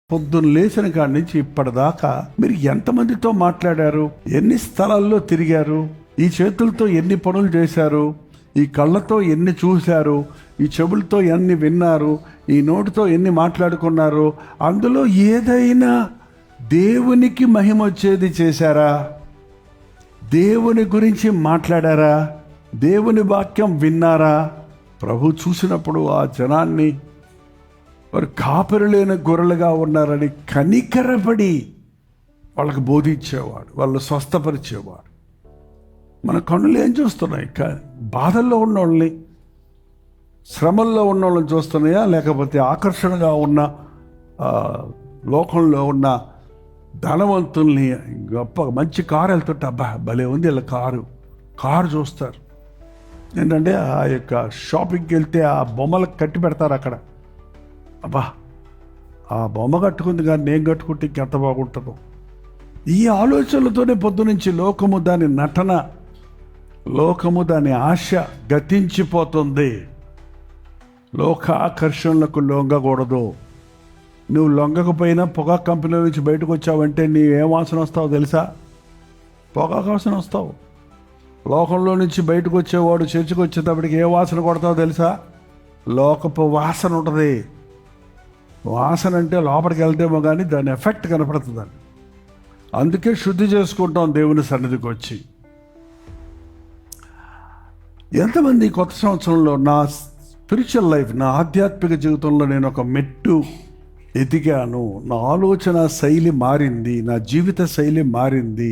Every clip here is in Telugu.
పొద్దున్న లేచిన కాడి నుంచి ఇప్పటిదాకా మీరు ఎంతమందితో మాట్లాడారు? ఎన్ని స్థలాల్లో తిరిగారు? ఈ చేతులతో ఎన్ని పనులు చేశారు? ఈ కళ్ళతో ఎన్ని చూశారు? ఈ చెవులతో ఎన్ని విన్నారు? ఈ నోటితో ఎన్ని మాట్లాడుకున్నారు? అందులో ఏదైనా దేవునికి మహిమ వచ్చేది చేశారా? దేవుని గురించి మాట్లాడారా? దేవుని వాక్యం విన్నారా? ప్రభు చూసినప్పుడు ఆ జనాన్ని వారు కాపరి లేని గొర్రెలుగా ఉన్నారని కనికరపడి వాళ్ళకి బోధించేవాడు, వాళ్ళు స్వస్థపరిచేవాడు. మన కన్నులు ఏం చూస్తున్నాయి? బాధల్లో ఉన్న వాళ్ళని, శ్రమల్లో ఉన్న వాళ్ళని చూస్తున్నాయా? లేకపోతే ఆకర్షణగా ఉన్న లోకంలో ఉన్న ధనవంతుల్ని, గొప్ప మంచి కారు వెళ్తుంటే అబ్బా భలే ఉంది వీళ్ళ కారు చూస్తారు. ఏంటంటే ఆ యొక్క షాపింగ్కి వెళ్తే ఆ బొమ్మలకు కట్టి పెడతారు అక్కడ. అబ్బా ఆ బొమ్మ కట్టుకుంది కానీ నేను కట్టుకుంటే ఇంకెంత బాగుంటుందో. ఈ ఆలోచనలతోనే పొద్దునుంచి లోకము దాని నటన, లోకము దాని ఆశ గతించిపోతుంది. లోక ఆకర్షణలకు లొంగకూడదు. నువ్వు లొంగకపోయినా పొగాకు కంపెనీ నుంచి బయటకు వచ్చావంటే నీ ఏ వాసన వస్తావో తెలుసా? పొగాకు వాసన వస్తావు. లోకంలో నుంచి బయటకు వచ్చేవాడు చర్చకు వచ్చేటప్పటికి ఏ వాసన కొడతావో తెలుసా? లోకపు వాసన ఉంటుంది. వాసన అంటే లోపలికి వెళ్తేమో కానీ దాని ఎఫెక్ట్ కనపడుతుందండి. అందుకే శుద్ధి చేసుకుంటాం దేవుని సన్నిధికి వచ్చి. ఎంతమంది కొత్త సంవత్సరంలో నా స్పిరిచువల్ లైఫ్, నా ఆధ్యాత్మిక జీవితంలో నేను ఒక మెట్టు ఎదిగాను, నా ఆలోచన శైలి మారింది, నా జీవిత శైలి మారింది,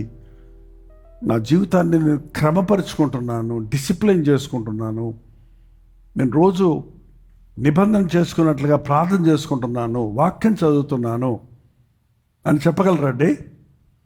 నా జీవితాన్ని నేను క్రమపరుచుకుంటున్నాను, డిసిప్లిన్ చేసుకుంటున్నాను, నేను రోజు నిబంధన చేసుకున్నట్లుగా ప్రార్థన చేసుకుంటున్నాను, వాక్యం చదువుతున్నాను అని చెప్పగలరండి?